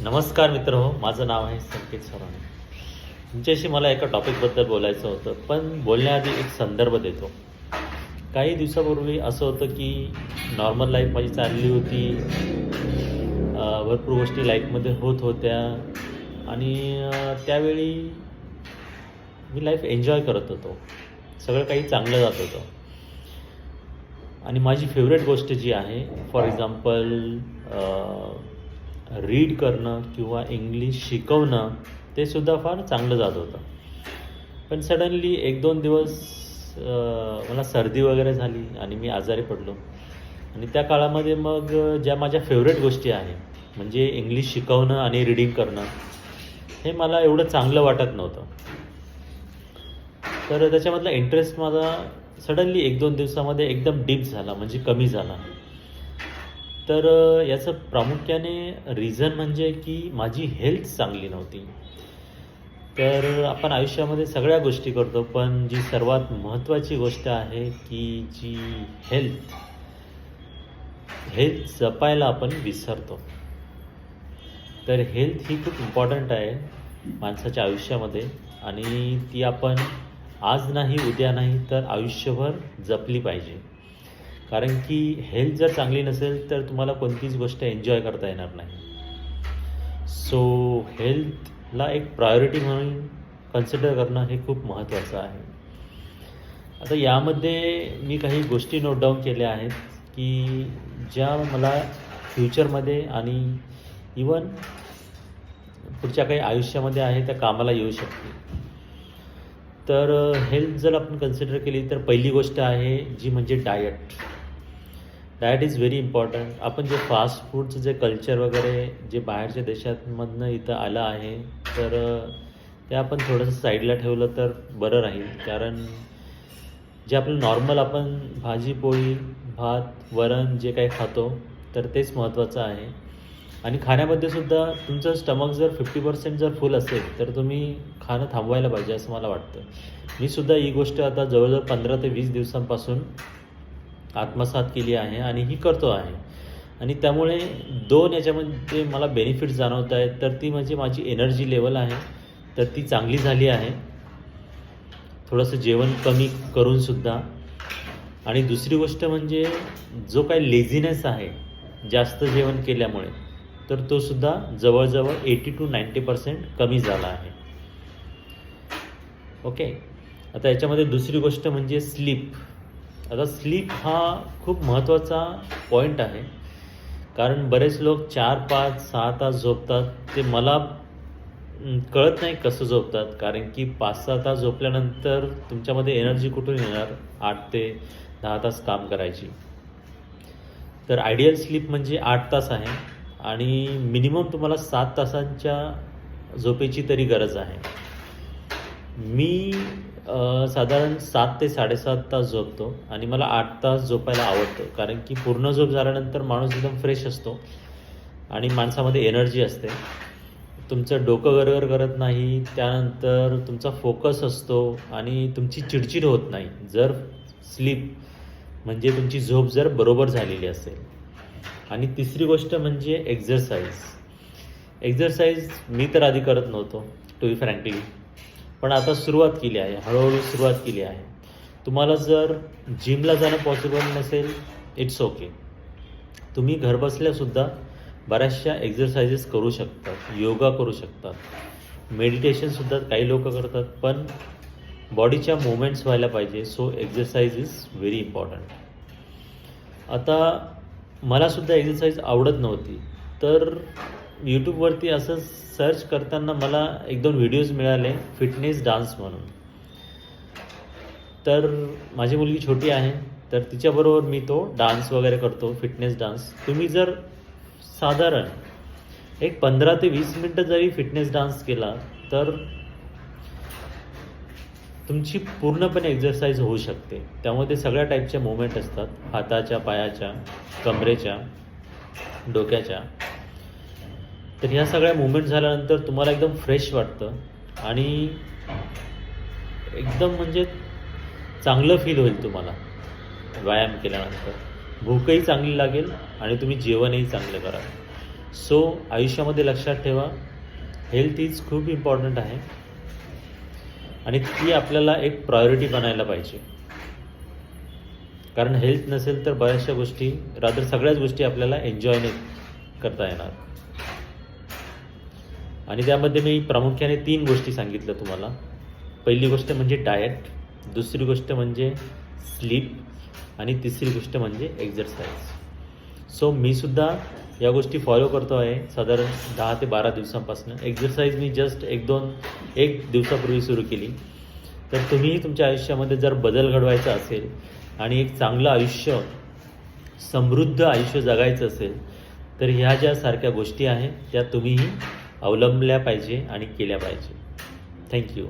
नमस्कार मित्र हो, माझं नाव आहे संकेत सराणे. तुमच्याशी मला एका टॉपिकबद्दल बोलायचं होतं, पण बोलण्याआधी एक संदर्भ देतो. काही दिवसापूर्वी असं होतं की नॉर्मल लाईफ माझी चालली होती. भरपूर गोष्टी लाईफमध्ये होत होत्या आणि त्यावेळी मी लाईफ एन्जॉय करत होतो. सगळं काही चांगलं जात होतं आणि माझी फेवरेट गोष्ट जी आहे, फॉर एक्झाम्पल रीड करणं किंवा इंग्लिश शिकवणं, ते सुद्धा फार चांगलं जात होतं. पण सडनली 1-2 दिवस मला सर्दी वगैरे झाली आणि मी आजारी पडलो. आणि त्या काळामध्ये मग ज्या माझ्या फेवरेट गोष्टी आहे, म्हणजे इंग्लिश शिकवणं आणि रीडिंग करणं, हे मला एवढं चांगलं वाटत नव्हतं. तर त्याच्यामधला इंटरेस्ट माझा सडनली 1-2 दिवसामध्ये एकदम डीप झाला, म्हणजे कमी झाला. तर याचं प्रामुख्याने रिझन म्हणजे की माझी हेल्थ चांगली नव्हती. तर आपण आयुष्यामध्ये सगळ्या गोष्टी करतो, पण जी सर्वात महत्त्वाची गोष्ट आहे की जी हेल्थ जपायला आपण विसरतो. तर हेल्थ ही खूप इम्पॉर्टंट आहे माणसाच्या आयुष्यामध्ये आणि ती आपण आज नाही, उद्या नाही, तर आयुष्यभर जपली पाहिजे. कारण की हेल्थ जर चांगली नसेल तर तुम्हाला कोणतीच गोष्ट एन्जॉय करता येणार नाही. सो हेल्थला एक प्रायोरिटी म्हणून कन्सिडर करणं हे खूप महत्त्वाचं आहे. आता यामध्ये मी काही गोष्टी नोट डाऊन केल्या आहेत की ज्या मला फ्युचरमध्ये आणि इवन पुढच्या काही आयुष्यामध्ये आहे त्या कामाला येऊ शकते. तर हेल्थ जर आपण कन्सिडर केली तर पहिली गोष्ट आहे जी म्हणजे डायट इज व्हेरी इम्पॉर्टंट. आपण जे फास्ट फूडचं जे कल्चर वगैरे जे बाहेरच्या देशांमधनं इथं आलं आहे, तर ते आपण थोडंसं साईडला ठेवलं तर बरं राहील. कारण जे आपलं नॉर्मल आपण भाजी पोळी भात वरण जे काही खातो, तर तेच महत्त्वाचं आहे. आणि खाण्यामध्ये सुद्धा तुमचं स्टमक जर 50% जर फुल असेल तर तुम्ही खाणं थांबवायला पाहिजे असं मला वाटतं. मी सुद्धा ही गोष्ट आता जवळजवळ 15 ते 20 दिवसांपासून आत्मसात केली आहे आणि ही करतो आहे. आणि त्यामुळे 2 याच्यामध्ये मला बेनिफिट्स जाणवत आहेत. तर ती म्हणजे माझी एनर्जी लेवल आहे, तर ती चांगली झाली आहे, थोडंसं जेवण कमी करूनसुद्धा. आणि दुसरी गोष्ट म्हणजे जो काही लेझीनेस आहे जास्त जेवण केल्यामुळे, तर तो सुद्धा जवळजवळ 80 to 90% कमी झाला आहे. ओके. आता याच्यामध्ये दुसरी गोष्ट म्हणजे स्लीप. आता स्लीप हा खूप महत्त्वाचा पॉईंट आहे. कारण बरेच लोक 4, 5, 6 तास झोपतात. ते मला कळत नाही कसं झोपतात. कारण की 5-6 तास झोपल्यानंतर तुमच्यामध्ये एनर्जी कुठून येणार 8 ते 10 तास काम करायची. तर आयडियल स्लीप म्हणजे 8 तास आहे आणि मिनिमम तुम्हाला 7 तासांच्या झोपेची तरी गरज आहे. मी साधारण 7 ते 7.5 तास झोपतो आणि मला 8 तास झोपायला आवडतं. कारण की पूर्ण झोप झाल्यानंतर माणूस एकदम फ्रेश असतो आणि माणसामध्ये एनर्जी असते. तुमचं डोकं गरगर करत नाही, त्यानंतर तुमचा फोकस असतो आणि तुमची चिडचिड होत नाही जर स्लीप म्हणजे तुमची झोप जर बरोबर झालेली असेल. आणि तिसरी गोष्ट म्हणजे एक्झरसाईज मी तर आधी करत नव्हतो टू बी फ्रँकली, पण आता सुरुवात केली आहे, हळूहळू सुरुवात केली आहे. तुम्हाला जर जिमला जाणं पॉसिबल नसेल, इट्स ओके. तुम्ही घरबसल्यासुद्धा बऱ्याचशा एक्झरसाइजेस करू शकतात, योगा करू शकतात, मेडिटेशनसुद्धा काही लोक करतात. पण बॉडीच्या मुवमेंट्स व्हायला पाहिजे. So exercise is very important. आता मलासुद्धा एक्झरसाइज आवडत नव्हती, तर यूट्यूबवरती असं सर्च करताना मला 1-2 व्हिडिओज मिळाले फिटनेस डान्स म्हणून. तर माझी मुलगी छोटी आहे, तर तिच्याबरोबर मी तो डान्स वगैरे करतो, फिटनेस डान्स. तुम्ही जर साधारण एक 15 ते 20 मिनटं जरी फिटनेस डान्स केला तर तुमची पूर्णपणे एक्झरसाइज होऊ शकते. त्यामध्ये सगळ्या टाईपच्या मुवमेंट असतात, हाताच्या, पायाच्या, कमरेच्या, डोक्याच्या. तर ह्या सगळ्या मुवमेंट झाल्यानंतर तुम्हाला एकदम फ्रेश वाटतं आणि एकदम म्हणजे चांगलं फील होईल तुम्हाला व्यायाम केल्यानंतर. भूकही चांगली लागेल आणि तुम्ही जेवणही चांगलं कराल. सो आयुष्यामध्ये लक्षात ठेवा, हेल्थ इज खूप इम्पॉर्टंट आहे आणि ती आपल्याला एक प्रायोरिटी बनायला पाहिजे. कारण हेल्थ नसेल तर बऱ्याचशा गोष्टी, रादर सगळ्याच गोष्टी आपल्याला एन्जॉय नाही करता येणार. आणि त्यामध्ये मी प्रामुख्याने 3 गोष्टी सांगितल्या तुम्हाला. पहिली गोष्ट म्हणजे डाएट, दुसरी गोष्ट म्हणजे स्लीप आणि तिसरी गोष्ट म्हणजे एक्झरसाइज. सो मीसुद्धा या गोष्टी फॉलो करतो आहे साधारण 10 ते 12 दिवसांपासून. एक्झरसाइज मी जस्ट 1 दिवसापूर्वी सुरू केली. तर तुम्हीही तुमच्या आयुष्यामध्ये जर बदल घडवायचा असेल आणि एक चांगलं आयुष्य, समृद्ध आयुष्य जगायचं असेल तर ह्या ज्या सारख्या गोष्टी आहेत त्या तुम्हीही अवलंबल्या पाहिजे आणि केल्या पाहिजे. थँक्यू.